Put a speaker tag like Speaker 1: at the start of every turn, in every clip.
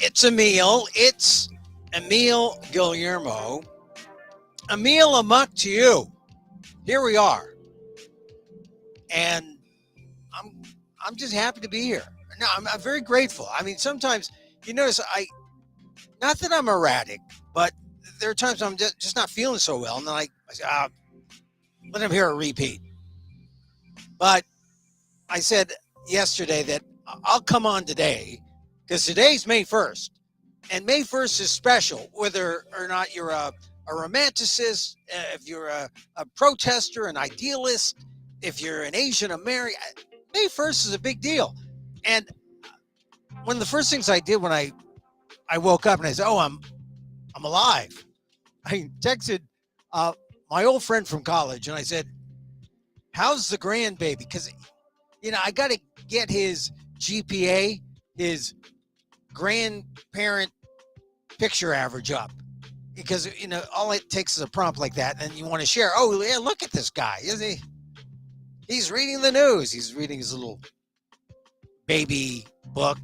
Speaker 1: It's Emil. It's Emil Guillermo. Emil Amok to you. Here we are. And I'm I'm just happy to be here. No, I'm very grateful. I mean, sometimes you notice not that I'm erratic, but there are times I'm just not feeling so well. And then I say, let him hear a repeat. But I said yesterday that I'll come on today because today's May 1st. And May 1st is special, whether or not you're a romanticist, if you're a protester, an idealist, if you're an Asian American. May 1st is a big deal. And one of the first things I did when I woke up and I said, oh, I'm alive. I texted my old friend from college and I said, how's the grandbaby? Because, I got to get his GPA, his grandparent picture average up. Because, all it takes is a prompt like that. And you want to share, oh, yeah, look at this guy. He's reading the news. He's reading his little baby book.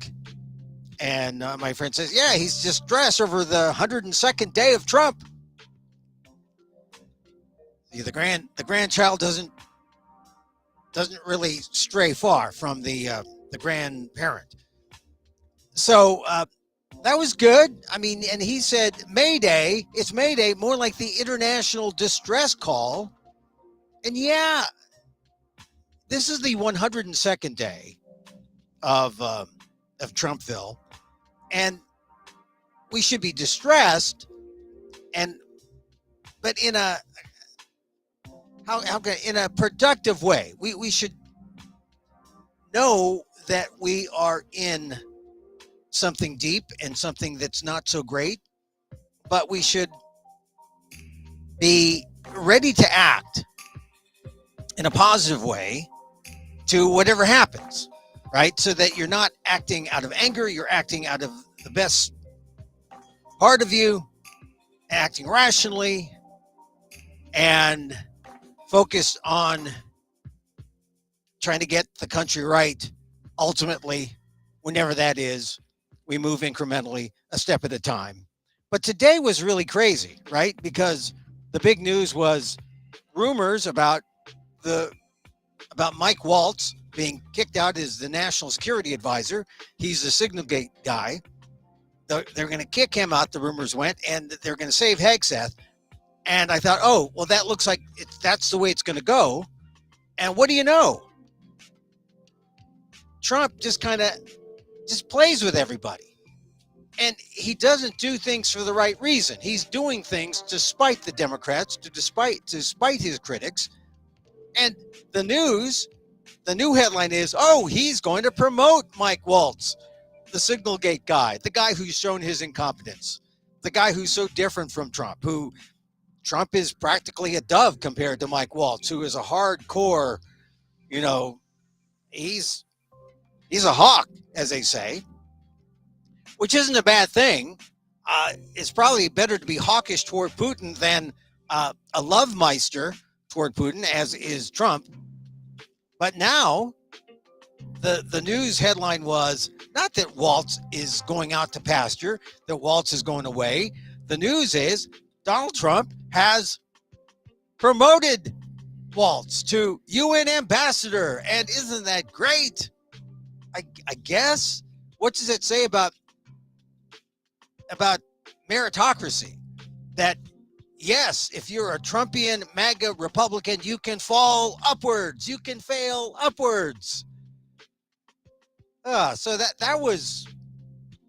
Speaker 1: And my friend says, yeah, he's just stressed over the 102nd day of Trump. The grandchild doesn't really stray far from the grandparent. So that was good. I mean, and he said, MayDay, it's MayDay, more like the international distress call. And yeah, this is the 102nd day of Trumpville. And we should be distressed, but in a in a productive way. We should know that we are in something deep and something that's not so great, but we should be ready to act in a positive way to whatever happens. Right? So that you're not acting out of anger, you're acting out of the best part of you, acting rationally, and focused on trying to get the country right. Ultimately, whenever that is, we move incrementally, a step at a time. But today was really crazy, right? Because the big news was rumors about Mike Waltz being kicked out as the national security advisor. He's the Signalgate guy. They're going to kick him out, the rumors went, and they're going to save Hegseth. And I thought, oh, well, that looks like that's the way it's going to go. And what do you know? Trump just plays with everybody. And he doesn't do things for the right reason. He's doing things despite the Democrats, despite his critics. And the new headline is, oh, he's going to promote Mike Waltz, the Signalgate guy, the guy who's shown his incompetence, the guy who's so different from Trump, who Trump is practically a dove compared to Mike Waltz, who is a hardcore, he's a hawk, as they say, which isn't a bad thing. It's probably better to be hawkish toward Putin than a lovemeister toward Putin, as is Trump. But now the news headline was not that Waltz is going out to pasture, that Waltz is going away. The news is Donald Trump has promoted Waltz to UN ambassador. And isn't that great? I guess. What does it say about meritocracy? That yes, if you're a Trumpian MAGA Republican, you can fall upwards. You can fail upwards. So that was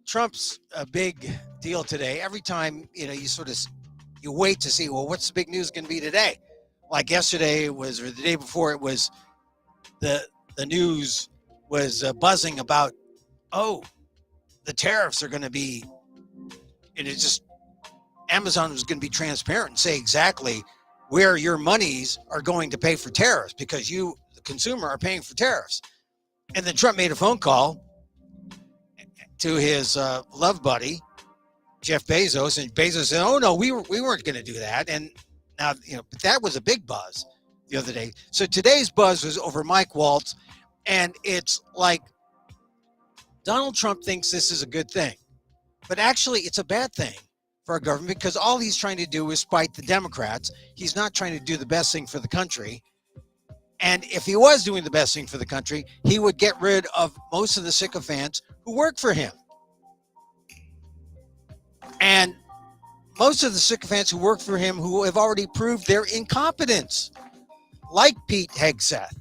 Speaker 1: Trump's big deal today. Every time, you wait to see, well, what's the big news going to be today? Like yesterday or the day before, it was the news was buzzing about, oh, the tariffs are going to be, Amazon was going to be transparent and say exactly where your monies are going to pay for tariffs because you, the consumer, are paying for tariffs. And then Trump made a phone call to his love buddy, Jeff Bezos, and Bezos said, oh, no, we weren't going to do that. And now, but that was a big buzz the other day. So today's buzz was over Mike Waltz, and it's like Donald Trump thinks this is a good thing. But actually, it's a bad thing for our government because all he's trying to do is spite the Democrats. He's not trying to do the best thing for the country. And if he was doing the best thing for the country, he would get rid of most of the sycophants who work for him. And most of the sycophants who work for him who have already proved their incompetence, like Pete Hegseth,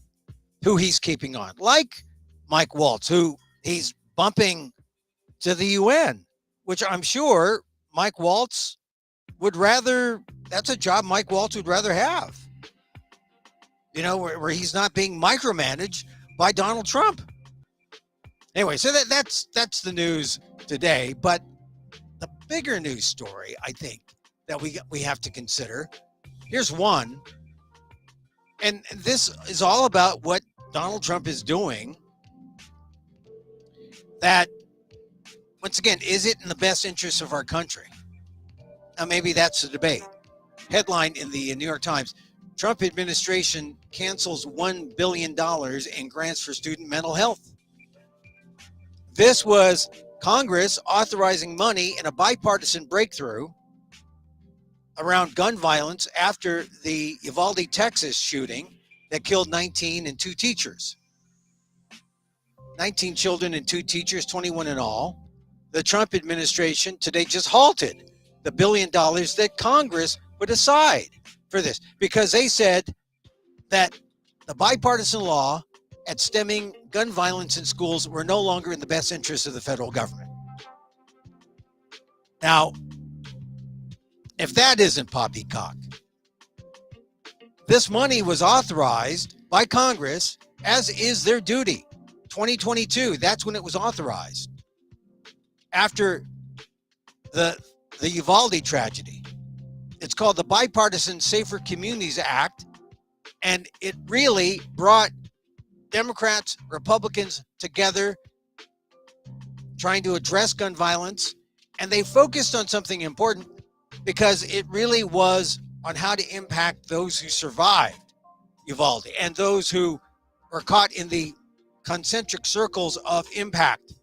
Speaker 1: who he's keeping on, like Mike Waltz, who he's bumping to the UN, which I'm sure Mike Waltz would rather, that's a job Mike Waltz would rather have. You know, where he's not being micromanaged by Donald Trump. Anyway, so that's the news today. But the bigger news story, I think, that we have to consider, here's one. And this is all about what Donald Trump is doing. That, once again, is it in the best interest of our country? Now, maybe that's the debate. Headline in the New York Times: Trump administration cancels $1 billion in grants for student mental health. This was Congress authorizing money in a bipartisan breakthrough around gun violence after the Uvalde, Texas shooting that killed 19 and 2 teachers. 19 children and 2 teachers, 21 in all. The Trump administration today just halted the $1 billion that Congress put aside for this because they said that the bipartisan law at stemming gun violence in schools were no longer in the best interest of the federal government. Now, if that isn't poppycock, this money was authorized by Congress, as is their duty. 2022, that's when it was authorized. After the Uvalde tragedy. It's called the Bipartisan Safer Communities Act, and it really brought Democrats, Republicans together trying to address gun violence, and they focused on something important because it really was on how to impact those who survived Uvalde and those who were caught in the concentric circles of impact.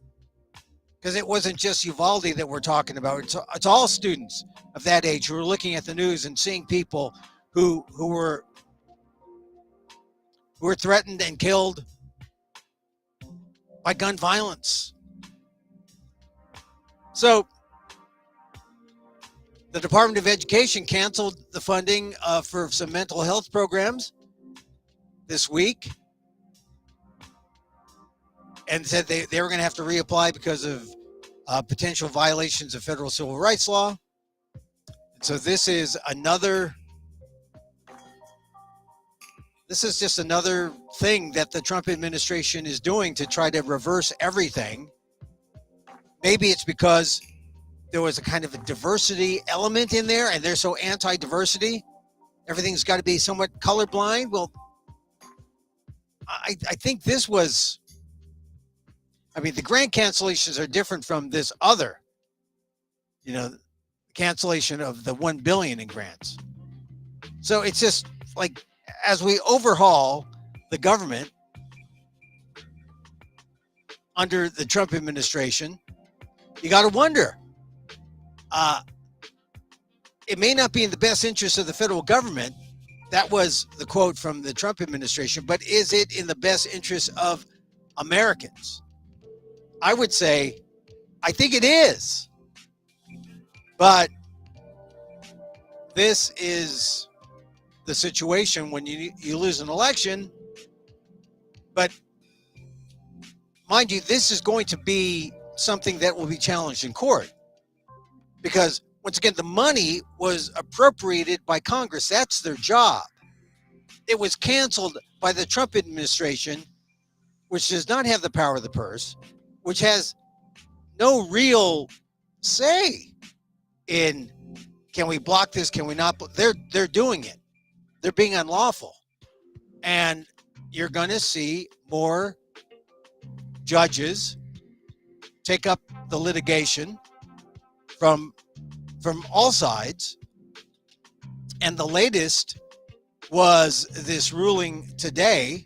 Speaker 1: Because it wasn't just Uvalde that we're talking about. It's all students of that age who are looking at the news and seeing people who were threatened and killed by gun violence. So the Department of Education canceled the funding for some mental health programs this week and said they were going to have to reapply because of potential violations of federal civil rights law. And so this is just another thing that the Trump administration is doing to try to reverse everything. Maybe it's because there was a kind of a diversity element in there and they're so anti-diversity. Everything's got to be somewhat colorblind. Well, I think this was, the grant cancellations are different from this other, cancellation of the $1 billion in grants. So it's just like, as we overhaul the government under the Trump administration, you got to wonder, it may not be in the best interest of the federal government. That was the quote from the Trump administration, but is it in the best interest of Americans? I would say, I think it is. But this is the situation when you lose an election. But mind you, this is going to be something that will be challenged in court. Because once again, the money was appropriated by Congress. That's their job. It was canceled by the Trump administration, which does not have the power of the purse, which has no real say in, can we block this? Can we not? They're doing it. They're being unlawful. And you're going to see more judges take up the litigation from all sides. And the latest was this ruling today.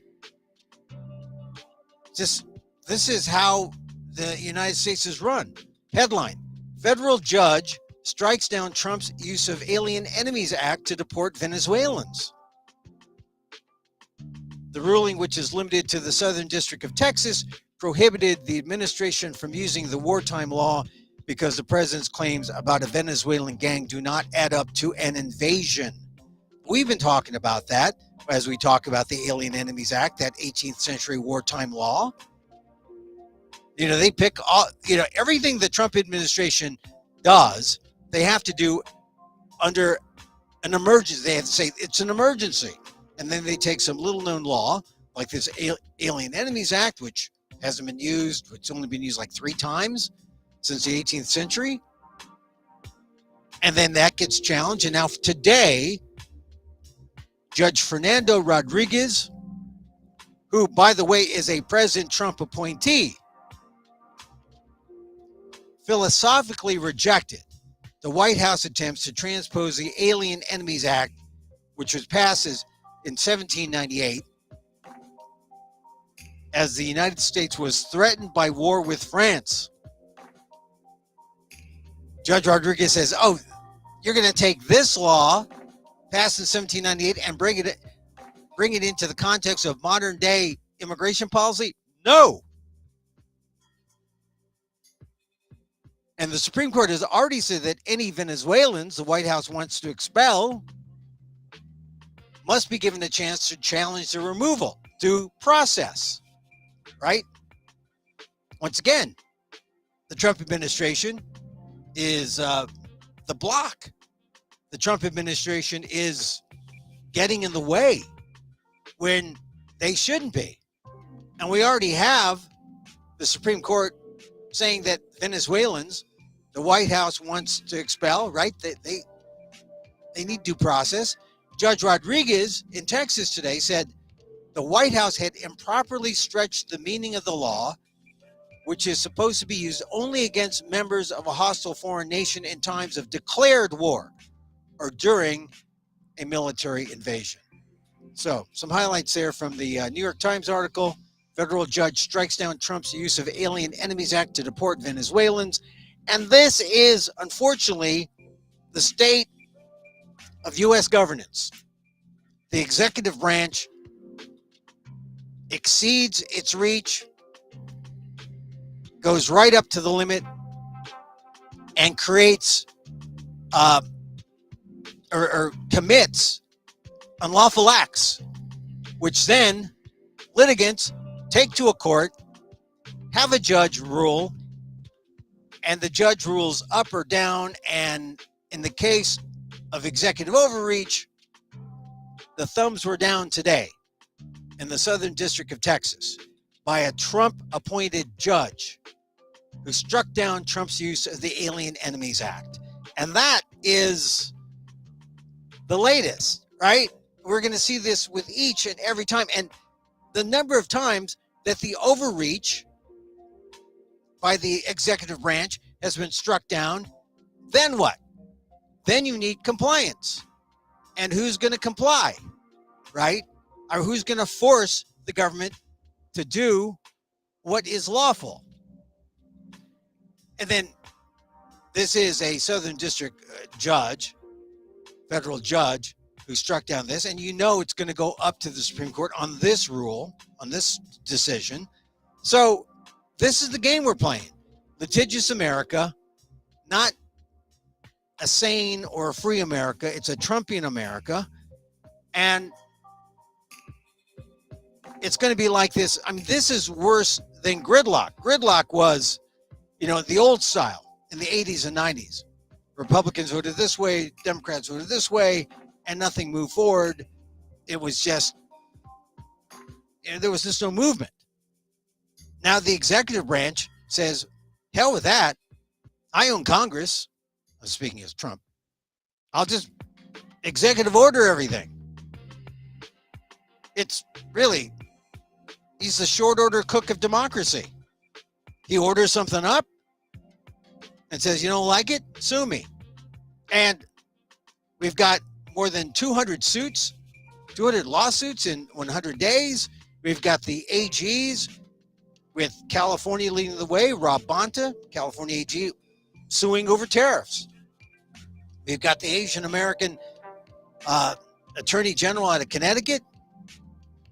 Speaker 1: This is how the United States is run. Headline: Federal judge strikes down Trump's use of Alien Enemies Act to deport Venezuelans. The ruling, which is limited to the Southern District of Texas, prohibited the administration from using the wartime law because the president's claims about a Venezuelan gang do not add up to an invasion. We've been talking about that as we talk about the Alien Enemies Act, that 18th century wartime law. They pick all, everything the Trump administration does, they have to do under an emergency. They have to say it's an emergency. And then they take some little known law like this Alien Enemies Act, which hasn't been used. It's only been used like 3 times since the 18th century. And then that gets challenged. And now today, Judge Fernando Rodriguez, who, by the way, is a President Trump appointee, philosophically rejected the White House attempts to transpose the Alien Enemies Act, which was passed in 1798, as the United States was threatened by war with France. Judge Rodriguez says, oh, you're going to take this law passed in 1798 and bring it into the context of modern day immigration policy? No. And the Supreme Court has already said that any Venezuelans the White House wants to expel must be given a chance to challenge the removal due process, right? Once again, the Trump administration is the block. The Trump administration is getting in the way when they shouldn't be. And we already have the Supreme Court saying that Venezuelans, the White House wants to expel, right? They need due process. Judge Rodriguez in Texas today said the White House had improperly stretched the meaning of the law, which is supposed to be used only against members of a hostile foreign nation in times of declared war or during a military invasion. So some highlights there from the New York Times article. Federal judge strikes down Trump's use of Alien Enemies Act to deport Venezuelans. And this is, unfortunately, the state of U.S. governance. The executive branch exceeds its reach, goes right up to the limit, and creates or commits unlawful acts, which then litigants take to a court, have a judge rule, and the judge rules up or down. And in the case of executive overreach, the thumbs were down today in the Southern District of Texas by a Trump-appointed judge who struck down Trump's use of the Alien Enemies Act. And that is the latest, right? We're going to see this with each and every time. And the number of times that the overreach by the executive branch has been struck down, then what? Then you need compliance. And who's going to comply, right? Or who's going to force the government to do what is lawful? And then this is a Southern District judge, federal judge, who struck down this. And you know it's going to go up to the Supreme Court on this rule, on this decision. So this is the game we're playing. Litigious America, not a sane or a free America. It's a Trumpian America. And it's going to be like this. I mean, this is worse than gridlock. Gridlock was, the old style in the 80s and 90s. Republicans voted this way, Democrats voted this way, and nothing moved forward. It was just, there was just no movement. Now the executive branch says, hell with that. I own Congress. I'm speaking as Trump. I'll just executive order everything. It's really, he's the short order cook of democracy. He orders something up and says, you don't like it? Sue me. And we've got more than 200 suits, 200 lawsuits in 100 days. We've got the AGs with California leading the way. Rob Bonta, California AG, suing over tariffs. We've got the Asian American Attorney General out of Connecticut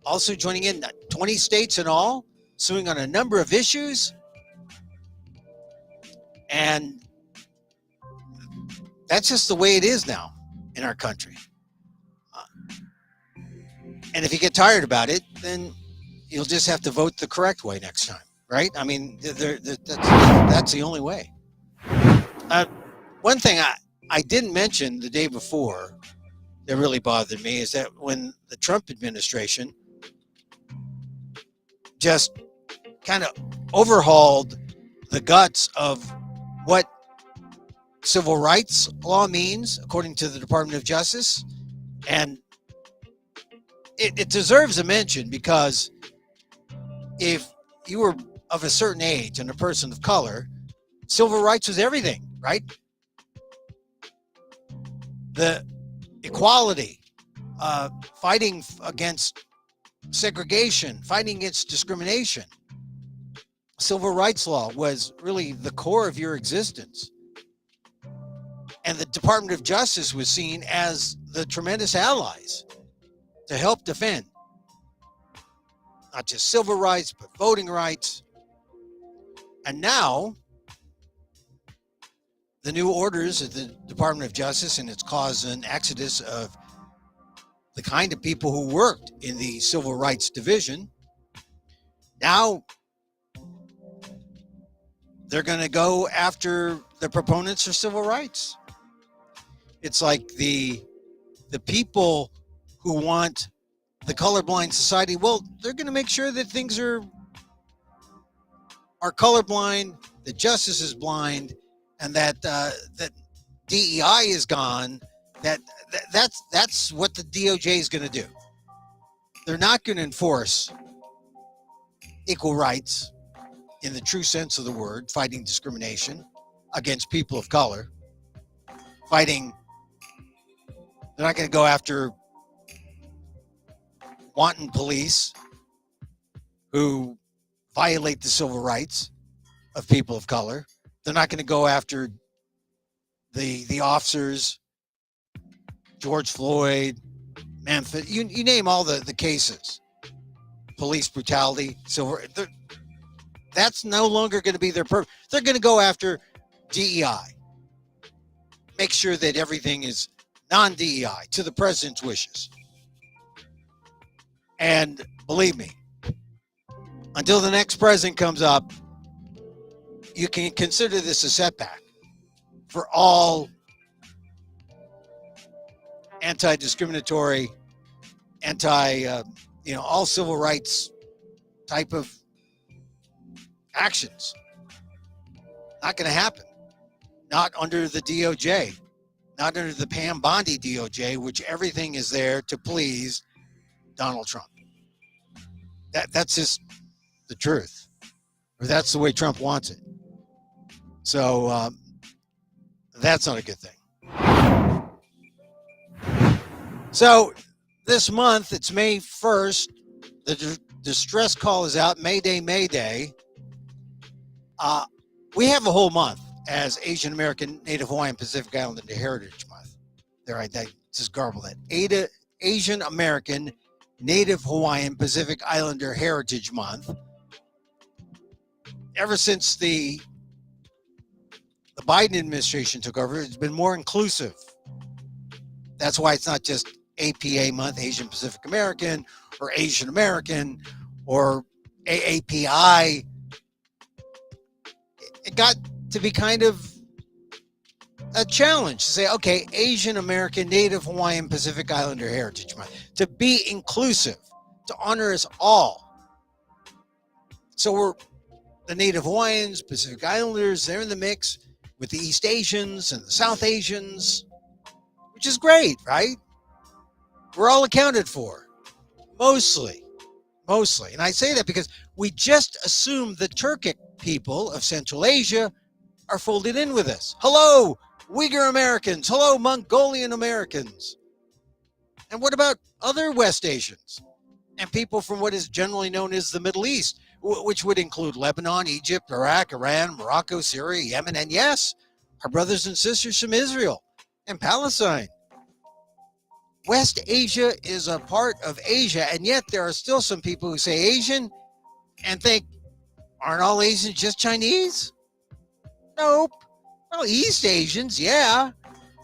Speaker 1: also joining in, 20 states in all, suing on a number of issues. And that's just the way it is now in our country. And if you get tired about it, then you'll just have to vote the correct way next time, right? I mean, that's the only way. One thing I didn't mention the day before that really bothered me is that when the Trump administration just kind of overhauled the guts of what civil rights law means, according to the Department of Justice, and it deserves a mention because if you were of a certain age and a person of color, civil rights was everything, right? The equality, fighting against segregation, fighting against discrimination. Civil rights law was really the core of your existence. And the Department of Justice was seen as the tremendous allies to help defend not just civil rights, but voting rights. And now the new orders at the Department of Justice, and it's caused an exodus of the kind of people who worked in the Civil Rights Division. Now they're going to go after the proponents of civil rights. It's like the people who want the colorblind society, well, they're going to make sure that things are colorblind, that justice is blind, and that that DEI is gone. That's what the DOJ is going to do. They're not going to enforce equal rights in the true sense of the word, fighting discrimination against people of color. They're not going to go after wanton police who violate the civil rights of people of color. They're not going to go after the officers, George Floyd, Memphis, you name all the cases, police brutality, civil. That's no longer going to be their purpose. They're going to go after DEI. Make sure that everything is non-DEI to the president's wishes. And believe me, until the next president comes up, you can consider this a setback for all anti-discriminatory, all civil rights type of actions. Not going to happen. Not under the DOJ. Not under the Pam Bondi DOJ, which everything is there to please Donald Trump. That's just the truth. Or that's the way Trump wants it. So that's not a good thing. So this month, it's May 1st. The distress call is out. MayDay, MayDay. We have a whole month as Asian American, Native Hawaiian, Pacific Islander Heritage Month. There, I just garbled that. Asian American, Native Hawaiian, Pacific Islander Heritage Month. Ever since the Biden administration took over, it's been more inclusive. That's why it's not just APA month, Asian Pacific American, or Asian American, or AAPI. It got to be kind of a challenge to say, okay, Asian American, Native Hawaiian, Pacific Islander Heritage Month, to be inclusive, to honor us all. So we're the Native Hawaiians, Pacific Islanders, they're in the mix with the East Asians and the South Asians, which is great, right? We're all accounted for, mostly. And I say that because we just assume the Turkic people of Central Asia are folded in with us. Hello, Uyghur Americans. Hello, Mongolian Americans. And what about other West Asians and people from what is generally known as the Middle East, which would include Lebanon, Egypt, Iraq, Iran, Morocco, Syria, Yemen, and yes, our brothers and sisters from Israel and Palestine. West Asia is a part of Asia, and yet there are still some people who say Asian and think, aren't all Asians just Chinese? Nope. Well, East Asians, yeah,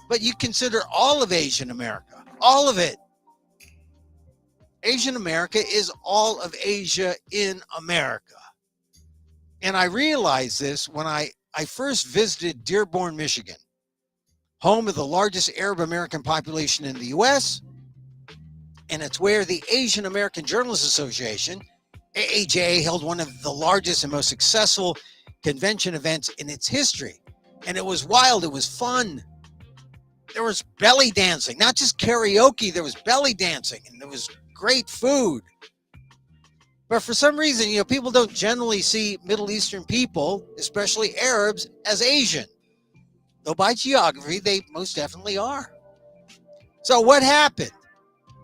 Speaker 1: but you consider all of Asian America, all of it. Asian America is all of Asia in America. And I realized this when I first visited Dearborn, Michigan, home of the largest Arab American population in the U.S., and it's where the Asian American Journalists Association, AAJ, held one of the largest and most successful convention events in its history. And it was wild. It was fun. There was belly dancing, not just karaoke. There was belly dancing, and there was great food. But for some reason, people don't generally see Middle Eastern people, especially Arabs, as Asian. Though by geography, they most definitely are. So what happened?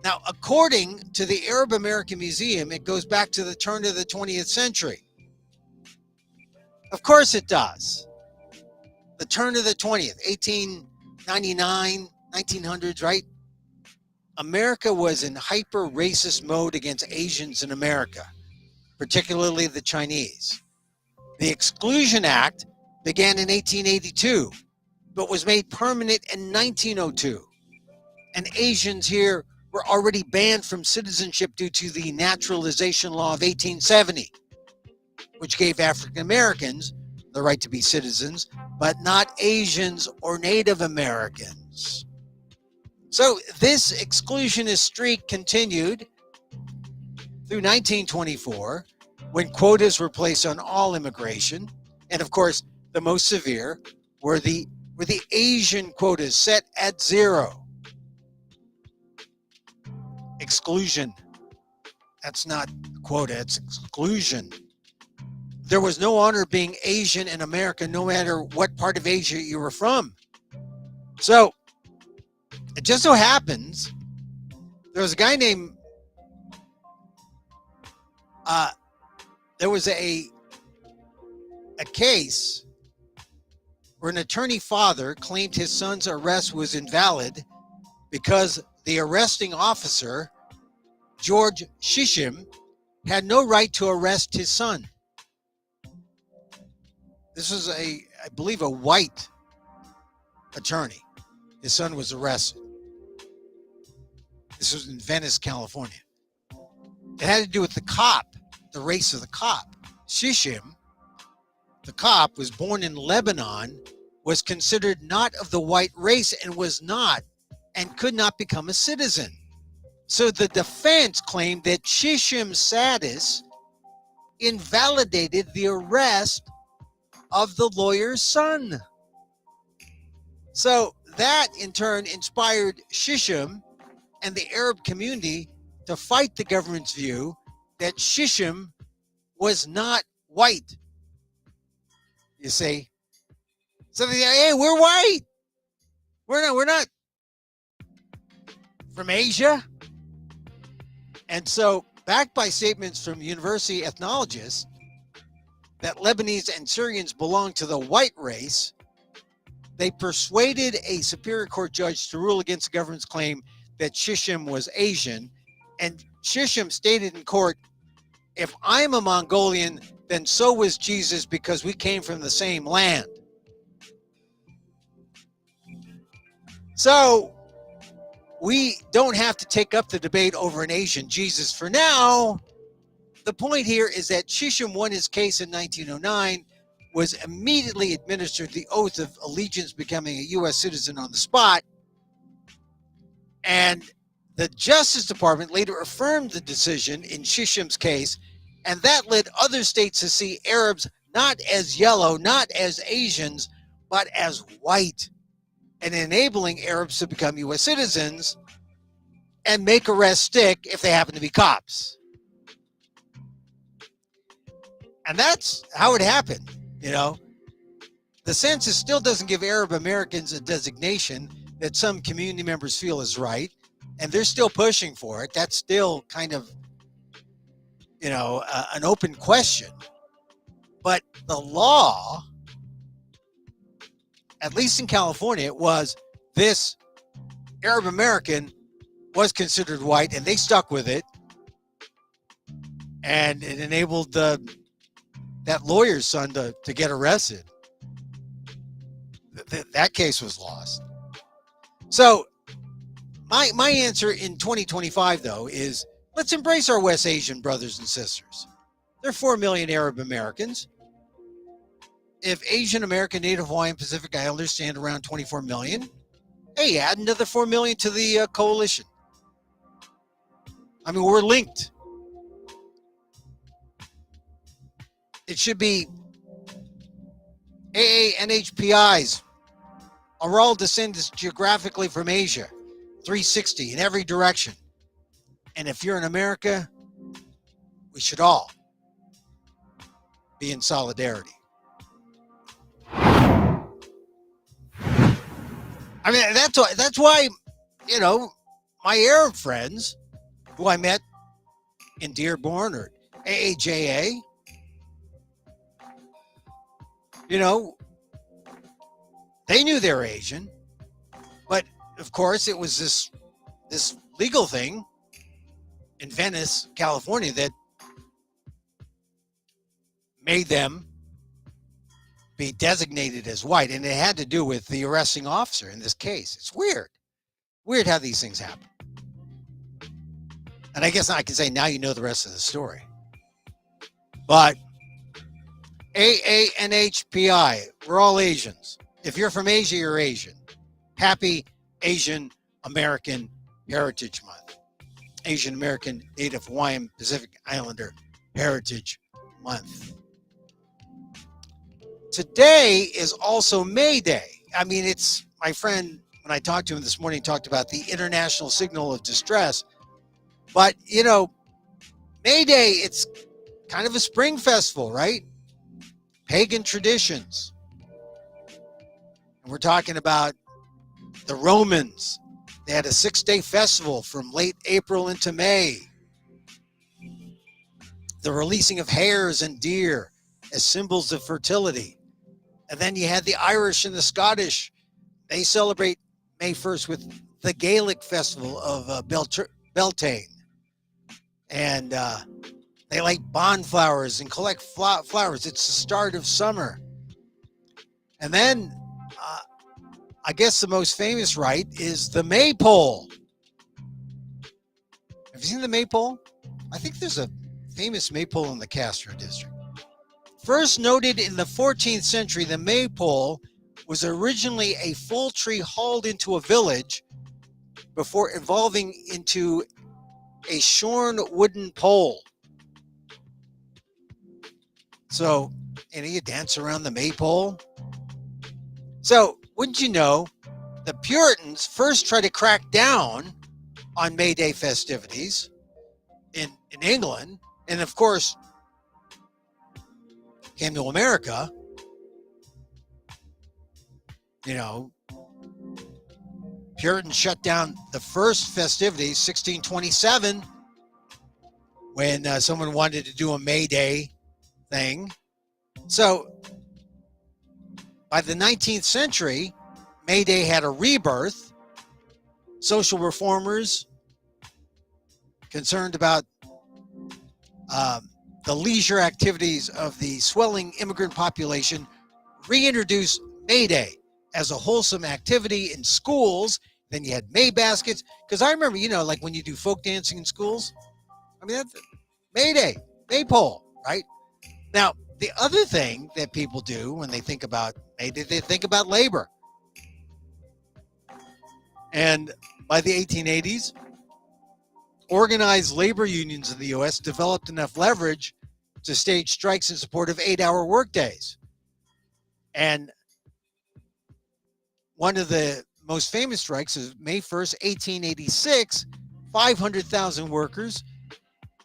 Speaker 1: Now, according to the Arab American Museum, it goes back to the turn of the 20th century. Of course it does. The turn of the 20th, 1899, 1900s, right? America was in hyper-racist mode against Asians in America, particularly the Chinese. The Exclusion Act began in 1882, but was made permanent in 1902. And Asians here were already banned from citizenship due to the Naturalization Law of 1870, which gave African Americans the right to be citizens, but not Asians or Native Americans. So this exclusionist streak continued through 1924, when quotas were placed on all immigration. And of course, the most severe were the Asian quotas set at 0. Exclusion. That's not quota, it's exclusion. There was no honor being Asian in America, no matter what part of Asia you were from. So it just so happens there was a guy named there was a case where an attorney father claimed his son's arrest was invalid because the arresting officer, George Shishim, had no right to arrest his son. This was I believe, a white attorney. His son was arrested. This was in Venice, California. It had to do with the cop, the race of the cop. Shishim, the cop, was born in Lebanon, was considered not of the white race, and was not, and could not become a citizen. So the defense claimed that Shishim's status invalidated the arrest of the lawyer's son. So that in turn inspired Shishim and the Arab community to fight the government's view that Shishim was not white. You see? So they say, hey, we're white. We're not from Asia. And so, backed by statements from university ethnologists that Lebanese and Syrians belong to the white race, they persuaded a Superior Court judge to rule against the government's claim that Shishim was Asian. And Shishim stated in court, if I'm a Mongolian, then so was Jesus, because we came from the same land. So we don't have to take up the debate over an Asian Jesus for now. The point here is that Shishim won his case in 1909, was immediately administered the oath of allegiance, becoming a U.S. citizen on the spot. And the Justice Department later affirmed the decision in Shishim's case, and that led other states to see Arabs not as yellow, not as Asians, but as white, and enabling Arabs to become U.S. citizens and make arrests stick if they happen to be cops. And that's how it happened, you know. The census still doesn't give Arab Americans a designation that some community members feel is right, and they're still pushing for it. That's still kind of, you know, an open question. But the law at least in California, was this Arab American was considered white, and they stuck with it. And it enabled that lawyer's son to get arrested. That case was lost. So my answer in 2025, though, is let's embrace our West Asian brothers and sisters. There are 4 million Arab Americans. If Asian American, Native Hawaiian, Pacific Islanders stand around 24 million, hey, add another 4 million to the coalition. I mean, we're linked. It should be AANHPIs are all descendants geographically from Asia, 360 in every direction. And if you're in America, we should all be in solidarity. I mean, that's why, you know, my Arab friends who I met in Dearborn or AAJA, you know, they knew they were Asian, but of course it was this legal thing in Venice, California, that made them be designated as white, and it had to do with the arresting officer in this case. It's weird how these things happen. And I guess I can say now you know the rest of the story. But AANHPI, we're all Asians. If you're from Asia, you're Asian. Happy Asian American Heritage Month. Asian American, Native Hawaiian, Pacific Islander Heritage Month. Today is also MayDay. I mean, it's my friend, when I talked to him this morning, talked about the International Signal of Distress. But, you know, MayDay, it's kind of a spring festival, right? Pagan traditions. And we're talking about the Romans. They had a 6-day festival from late April into May. The releasing of hares and deer as symbols of fertility. And then you had the Irish and the Scottish. They celebrate May 1st with the Gaelic festival of Beltane. And they light bonfires and collect flowers. It's the start of summer. And then I guess the most famous rite is the maypole. Have you seen the maypole? I think there's a famous maypole in the Castro district. First noted in the 14th century, the maypole was originally a full tree hauled into a village before evolving into a shorn wooden pole. So, you dance around the maypole. So, wouldn't you know, the Puritans first tried to crack down on May Day festivities in England, and of course, came to America. You know, Puritans shut down the first festivities, 1627, when someone wanted to do a May Day thing. So by the 19th century, May Day had a rebirth. Social reformers concerned about the leisure activities of the swelling immigrant population reintroduced May Day as a wholesome activity in schools. Then you had May baskets. Because I remember, you know, like when you do folk dancing in schools, I mean, that's May Day, maypole, right? Now, the other thing that people do when they think about May Day, they think about labor. And by the 1880s, organized labor unions in the U.S. developed enough leverage to stage strikes in support of 8-hour workdays. And one of the most famous strikes is May 1st, 1886. 500,000 workers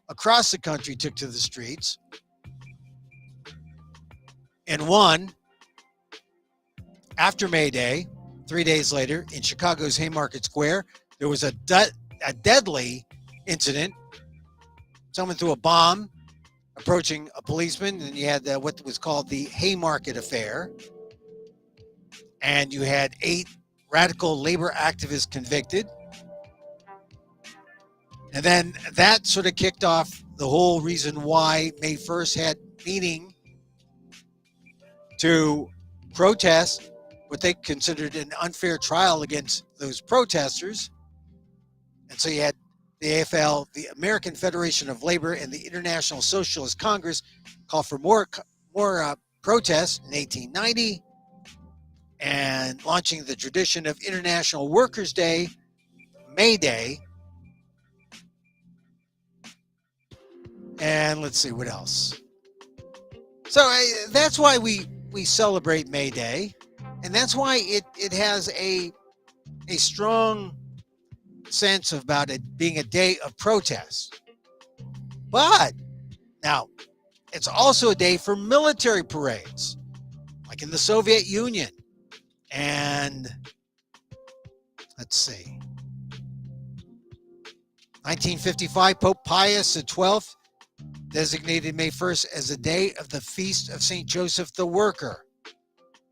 Speaker 1: across the country took to the streets. And one, after May Day, 3 days later, in Chicago's Haymarket Square, there was a deadly incident. Someone threw a bomb approaching a policeman, and you had what was called the Haymarket Affair. and you had 8 radical labor activists convicted. And then that sort of kicked off the whole reason why May 1st had meeting to protest what they considered an unfair trial against those protesters. And so you had the AFL, the American Federation of Labor, and the International Socialist Congress call for more protests in 1890, and launching the tradition of International Workers' Day, MayDay. And let's see what else. So that's why we celebrate MayDay, and that's why it has a strong sense about it being a day of protest. But now, it's also a day for military parades, like in the Soviet Union. And let's see, 1955, Pope Pius XII designated May 1st as a day of the Feast of St. Joseph the Worker.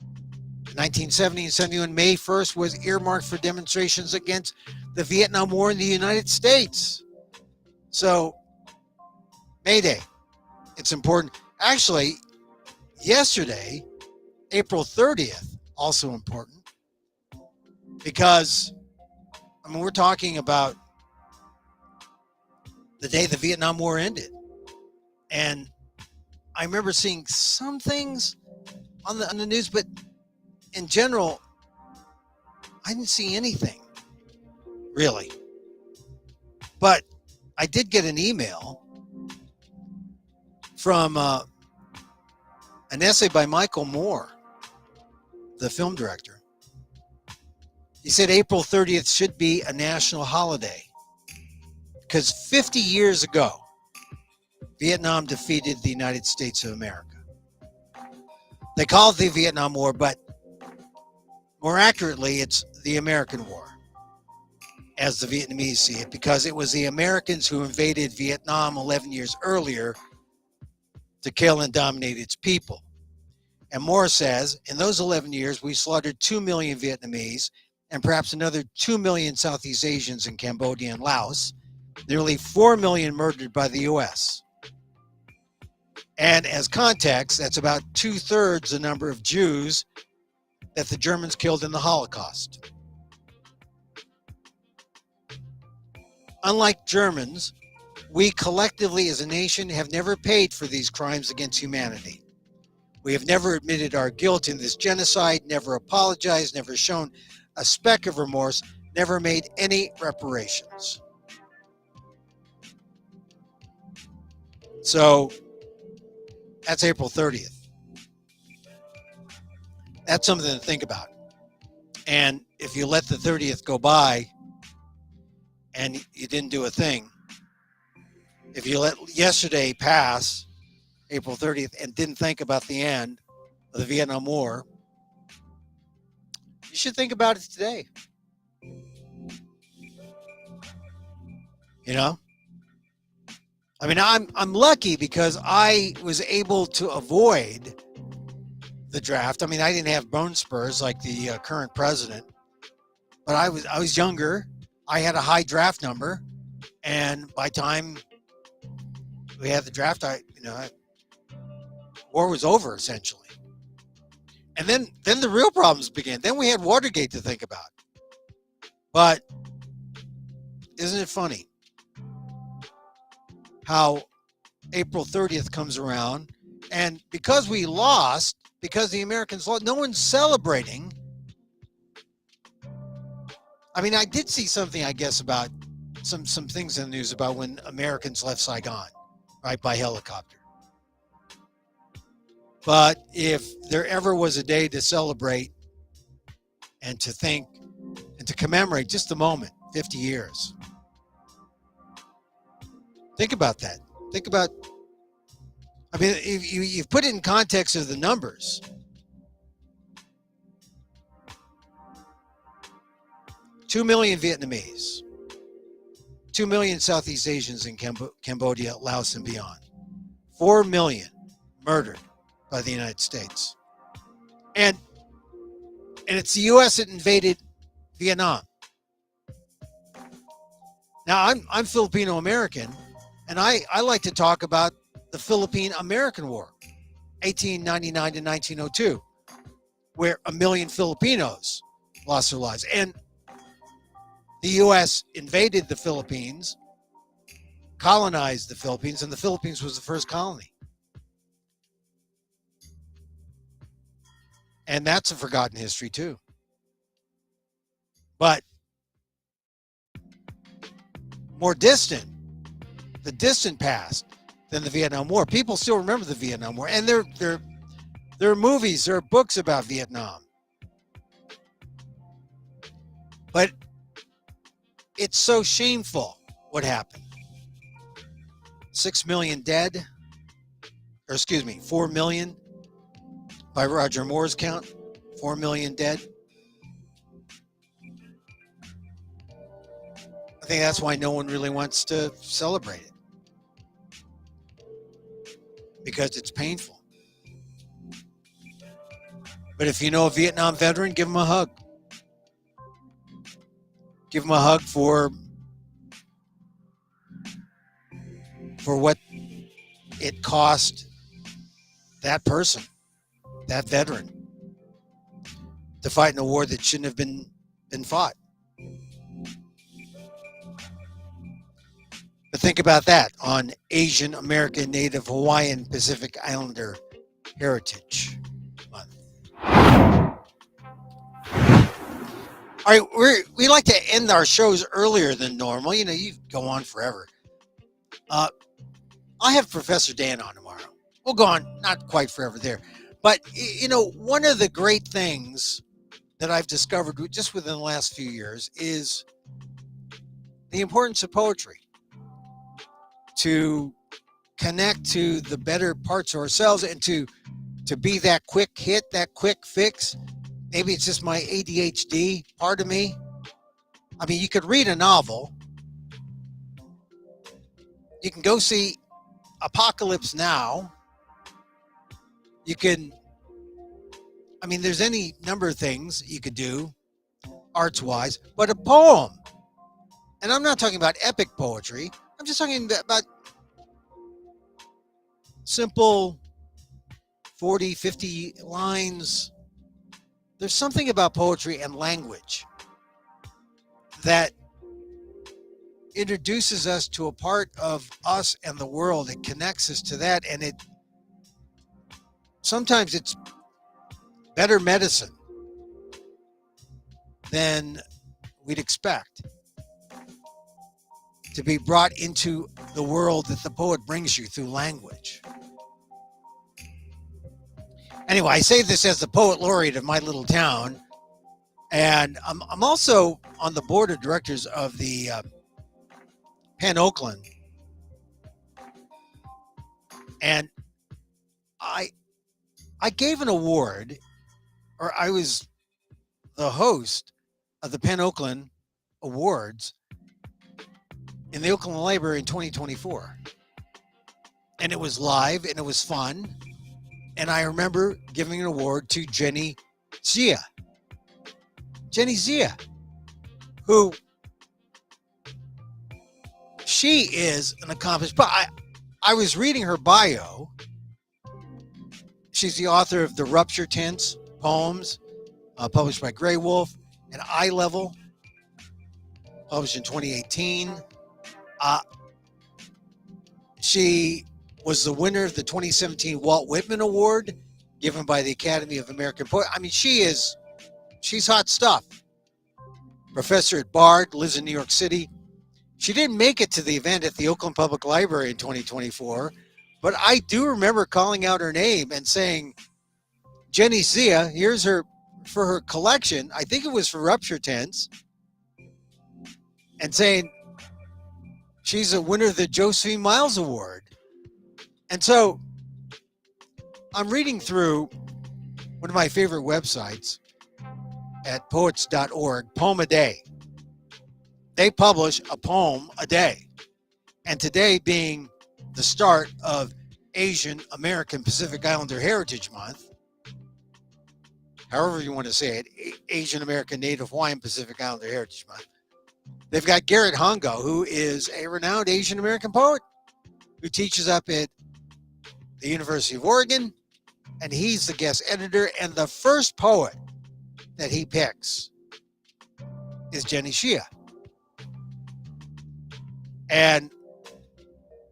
Speaker 1: In 1970 and 71, May 1st was earmarked for demonstrations against the Vietnam War in the United States. So, May Day, it's important. Actually, yesterday, April 30th, also important, because, I mean, we're talking about the day the Vietnam War ended. And I remember seeing some things on the news, but in general, I didn't see anything, really. But I did get an email from an essay by Michael Moore, the film director. He said April 30th should be a national holiday because 50 years ago, Vietnam defeated the United States of America. They call it the Vietnam War, but more accurately, it's the American War, as the Vietnamese see it, because it was the Americans who invaded Vietnam 11 years earlier to kill and dominate its people. And Moore says, in those 11 years, we slaughtered 2 million Vietnamese and perhaps another 2 million Southeast Asians in Cambodia and Laos, nearly 4 million murdered by the U.S. And as context, that's about 2/3 the number of Jews that the Germans killed in the Holocaust. Unlike Germans, we collectively as a nation have never paid for these crimes against humanity. We have never admitted our guilt in this genocide, never apologized, never shown a speck of remorse, never made any reparations. So that's April 30th. That's something to think about. And if you let the 30th go by and you didn't do a thing, if you let yesterday pass, April 30th, and didn't think about the end of the Vietnam War, you should think about it today. You know? I mean, I'm lucky because I was able to avoid the draft. I mean, I didn't have bone spurs like the current president, but I was younger. I had a high draft number, and by the time we had the draft, war was over essentially. And then the real problems began. Then we had Watergate to think about. But isn't it funny how April 30th comes around, and because we lost, because the Americans lost, no one's celebrating. I mean, I did see something, I guess, about some things in the news about when Americans left Saigon, right, by helicopter. But if there ever was a day to celebrate and to think and to commemorate just the moment, 50 years. Think about that. Think about, I mean, if you put it in context of the numbers. Two million Vietnamese, 2 million Southeast Asians in Cambodia, Laos, and beyond. 4 million murdered by the United States. And And it's the U.S. that invaded Vietnam. Now, I'm Filipino American, and I like to talk about the Philippine American War, 1899 to 1902, where 1 million Filipinos lost their lives. And the U.S. invaded the Philippines, colonized the Philippines, and the Philippines was the first colony. And that's a forgotten history, too. But more distant, the distant past than the Vietnam War. People still remember the Vietnam War, and there are movies, there are books about Vietnam. But it's so shameful what happened. 6 million dead, or excuse me, 4 million by Roger Moore's count, 4 million dead. I think that's why no one really wants to celebrate it, because it's painful. But if you know a Vietnam veteran, give him a hug. Give him a hug for what it cost that person, that veteran, to fight in a war that shouldn't have been fought. But think about that on Asian American, Native Hawaiian, Pacific Islander Heritage Month. All right, we like to end our shows earlier than normal. You know, you go on forever. I have Professor Dan on tomorrow. We'll go on, not quite forever there. But, you know, one of the great things that I've discovered just within the last few years is the importance of poetry to connect to the better parts of ourselves and to be that quick hit, that quick fix. Maybe it's just my ADHD part of me. I mean, you could read a novel. You can go see Apocalypse Now. You can, I mean, there's any number of things you could do arts-wise, but a poem, and I'm not talking about epic poetry, I'm just talking about simple 40, 50 lines. There's something about poetry and language that introduces us to a part of us and the world. It connects us to that, and sometimes it's better medicine than we'd expect to be brought into the world that the poet brings you through language. Anyway, I say this as the poet laureate of my little town, and I'm also on the board of directors of the Penn Oakland, and I gave an award, or I was the host of the Penn Oakland Awards in the Oakland Library in 2024. And it was live and it was fun. And I remember giving an award to Jenny Zia. Jenny Zia, who she is an accomplished, but I was reading her bio. She's the author of The Rupture Tense poems, published by Grey Wolf, and Eye Level, published in 2018. She was the winner of the 2017 Walt Whitman Award, given by the Academy of American Poets. I mean, she's hot stuff. Professor at Bard, lives in New York City. She didn't make it to the event at the Oakland Public Library in 2024, but I do remember calling out her name and saying, Jenny Zia, here's her for her collection. I think it was for Rupture Tense, and saying she's a winner of the Josephine Miles Award. And so I'm reading through one of my favorite websites at poets.org, Poem a Day. They publish a poem a day. And today being the start of Asian American Pacific Islander Heritage Month, however you want to say it, Asian American, Native Hawaiian, Pacific Islander Heritage Month. They've got Garrett Hongo, who is a renowned Asian American poet who teaches up at the University of Oregon, and he's the guest editor. And the first poet that he picks is Jenny Shea. And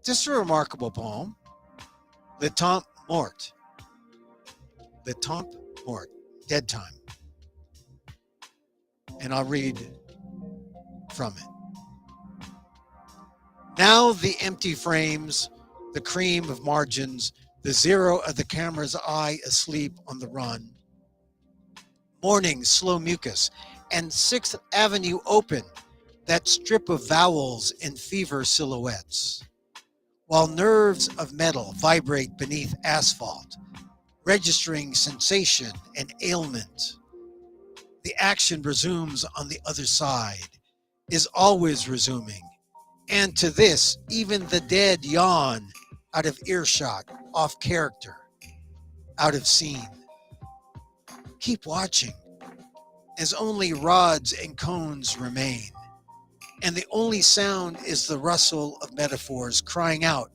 Speaker 1: just a remarkable poem, Le Temps Mort. Le Temps Mort, Dead Time. And I'll read from it. Now the empty frames, the cream of margins, the zero of the camera's eye asleep on the run. Morning, slow mucus, and 6th Avenue open, that strip of vowels in fever silhouettes. While nerves of metal vibrate beneath asphalt, registering sensation and ailment. The action resumes on the other side, is always resuming. And to this, even the dead yawn out of earshot, off character, out of scene. Keep watching, as only rods and cones remain. And the only sound is the rustle of metaphors crying out.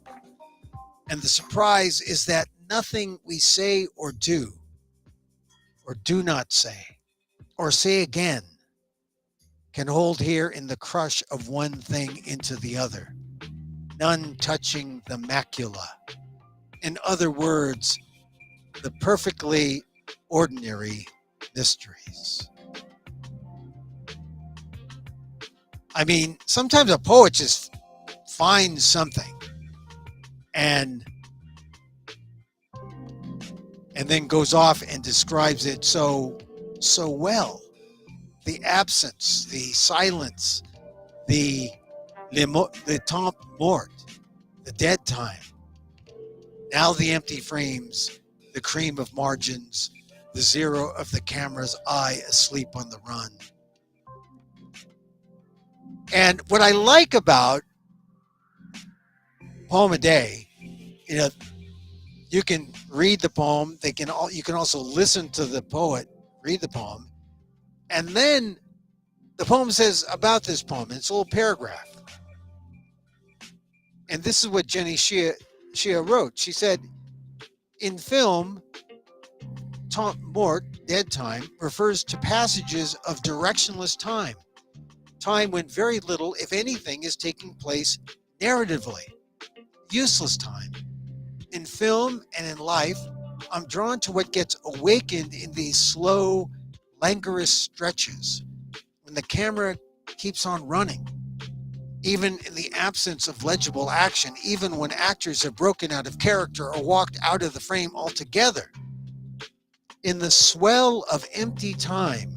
Speaker 1: And the surprise is that nothing we say or do not say, or say again, can hold here in the crush of one thing into the other, none touching the macula. In other words, the perfectly ordinary mysteries. I mean, sometimes a poet just finds something and then goes off and describes it so well. The absence, the silence, the temps mort, the dead time. Now the empty frames, the cream of margins, the zero of the camera's eye asleep on the run. And what I like about Poem a Day, you can read the poem. You can also listen to the poet read the poem. And then the poem says about this poem, it's a little paragraph. And this is what Jenny Shea wrote. She said, in film, temps mort, dead time, refers to passages of directionless time when very little, if anything, is taking place narratively. Useless time. In film and in life, I'm drawn to what gets awakened in these slow, languorous stretches when the camera keeps on running, even in the absence of legible action, even when actors have broken out of character or walked out of the frame altogether. In the swell of empty time,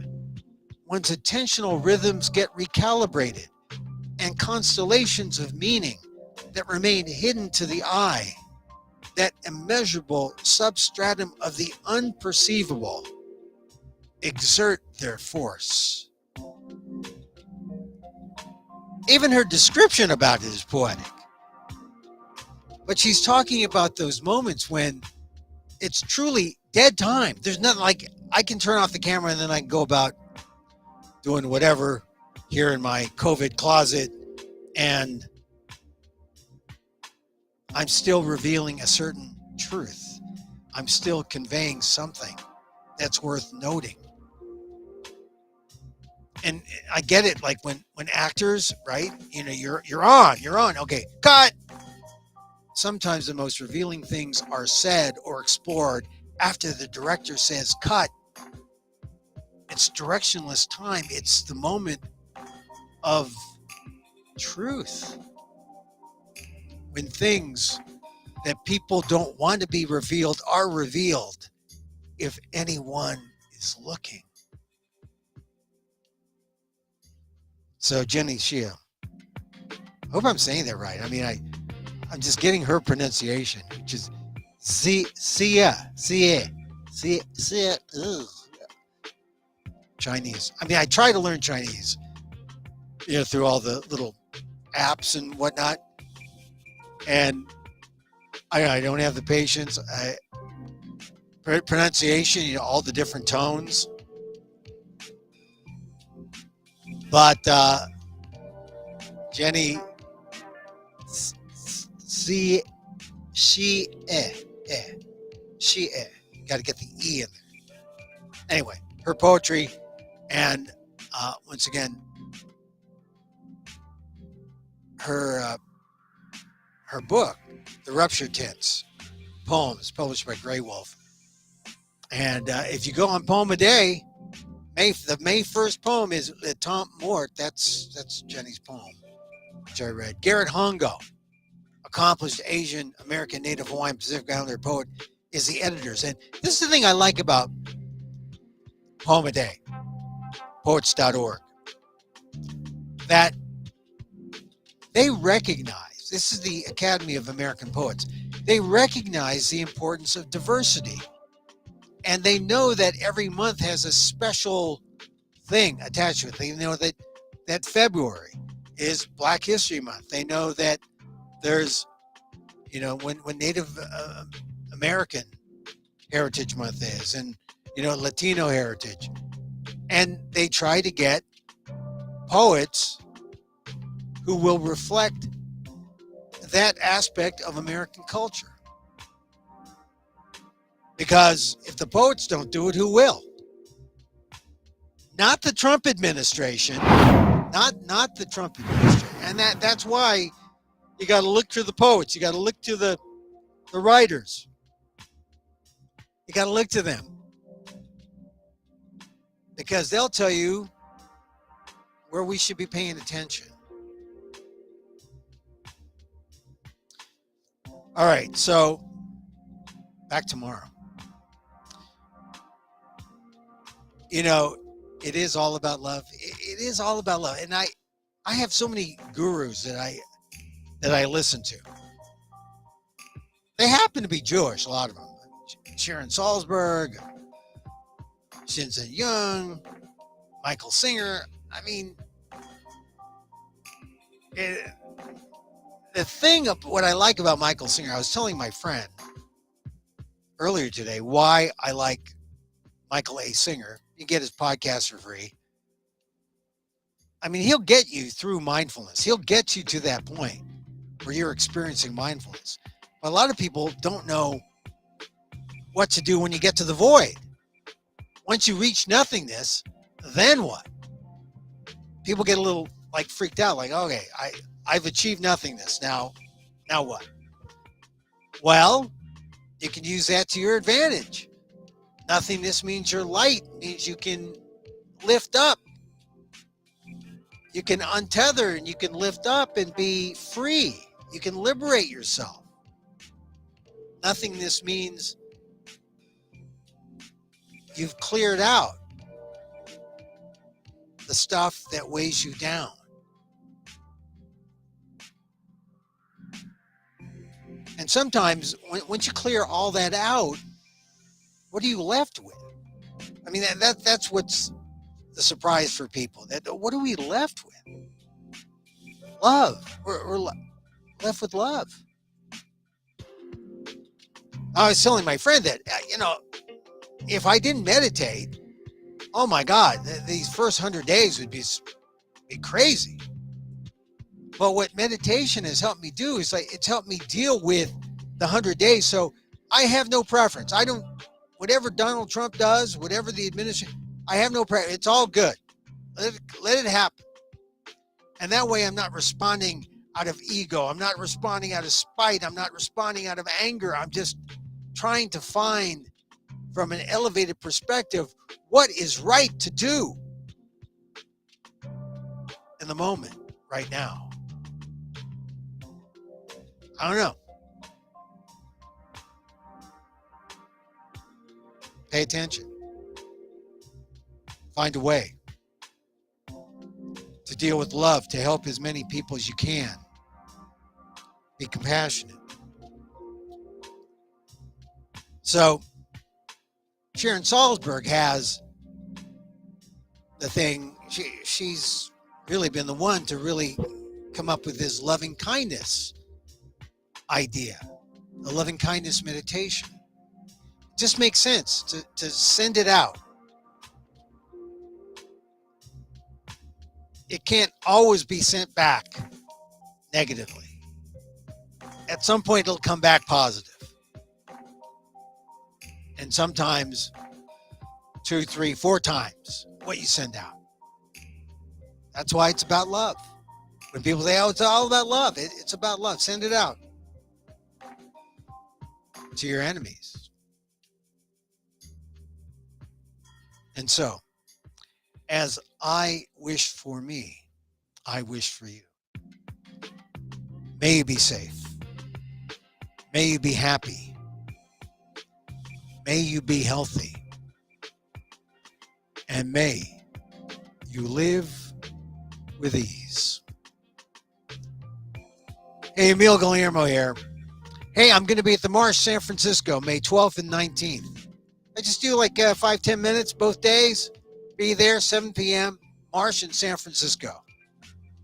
Speaker 1: one's attentional rhythms get recalibrated and constellations of meaning that remain hidden to the eye, that immeasurable substratum of the unperceivable, exert their force. Even her description about it is poetic. But she's talking about those moments when it's truly dead time. There's nothing like, I can turn off the camera and then I can go about doing whatever here in my COVID closet, and I'm still revealing a certain truth. I'm still conveying something that's worth noting. And I get it, like when actors, right? You're on. Okay, cut. Sometimes the most revealing things are said or explored after the director says cut. It's directionless time. It's the moment of truth. When things that people don't want to be revealed are revealed, if anyone is looking. So Jenny Shea, I hope I'm saying that right. I mean, I'm just getting her pronunciation, which is Chinese. I mean, I try to learn Chinese, through all the little apps and whatnot. And I don't have the patience. pronunciation, all the different tones. But Jenny, she, got to get the E in there. Anyway, her poetry, and once again, her book, The Rupture Tints, Poems, published by Grey Wolf. And if you go on Poem a Day, the May 1st poem is Tom Mort. That's Jenny's poem, which I read. Garrett Hongo, accomplished Asian American Native Hawaiian Pacific Islander poet, is the editors. And this is the thing I like about Poem a Day, poets.org, that they recognize, this is the Academy of American Poets, they recognize the importance of diversity. And they know that every month has a special thing attached to it. They know that February is Black History Month. They know that there's, when Native American Heritage Month is, and, Latino heritage. And they try to get poets who will reflect that aspect of American culture. Because if the poets don't do it, who will? Not the Trump administration. Not the Trump administration. And that's why you got to look to the poets. You got to look to the writers. You got to look to them. Because they'll tell you where we should be paying attention. All right, so back tomorrow. It is all about love. It is all about love. And I have so many gurus that I listen to. They happen to be Jewish, a lot of them. Sharon Salzberg, Shinzen Young, Michael Singer. I mean, the thing of what I like about Michael Singer, I was telling my friend earlier today why I like Michael A. Singer. You get his podcast for free. I mean, he'll get you through mindfulness. He'll get you to that point where you're experiencing mindfulness. But a lot of people don't know what to do when you get to the void. Once you reach nothingness, then what? People get a little freaked out, okay, I've achieved nothingness. Now what? Well, you can use that to your advantage. Nothingness means you're light, means you can lift up. You can untether and you can lift up and be free. You can liberate yourself. Nothingness means you've cleared out the stuff that weighs you down. And sometimes once you clear all that out, what are you left with? I mean, that's what's the surprise for people. What are we left with? Love. We're left with love. I was telling my friend that, if I didn't meditate, oh my God, these first 100 days would be crazy. But what meditation has helped me do is it's helped me deal with the 100 days. So I have no preference. Whatever Donald Trump does, whatever the administration, I have no preference. It's all good. Let it happen. And that way I'm not responding out of ego. I'm not responding out of spite. I'm not responding out of anger. I'm just trying to find, from an elevated perspective, what is right to do in the moment right now. I don't know. Pay attention. Find a way to deal with love, to help as many people as you can. Be compassionate. So, Sharon Salzberg has the thing, she's really been the one to really come up with this loving kindness idea, the loving kindness meditation. just makes sense to send it out. It can't always be sent back negatively. At some point, it'll come back positive. And sometimes 2, 3, 4 times what you send out. That's why it's about love. When people say, oh, it's all about love, it's about love. Send it out to your enemies. And so, as I wish for me, I wish for you. May you be safe. May you be happy. May you be healthy. And may you live with ease. Hey, Emil Guillermo here. Hey, I'm going to be at the Marsh, San Francisco, May 12th and 19th. I just do like 5-10 minutes both days. Be there, 7 p.m., Marsh in San Francisco.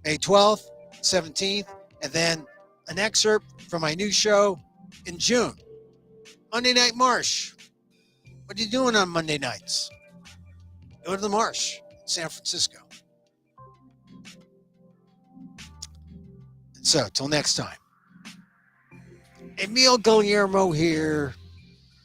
Speaker 1: May 12th, 17th, and then an excerpt from my new show in June. Monday Night Marsh. What are you doing on Monday nights? Go to the Marsh in San Francisco. And so, till next time. Emil Guillermo here.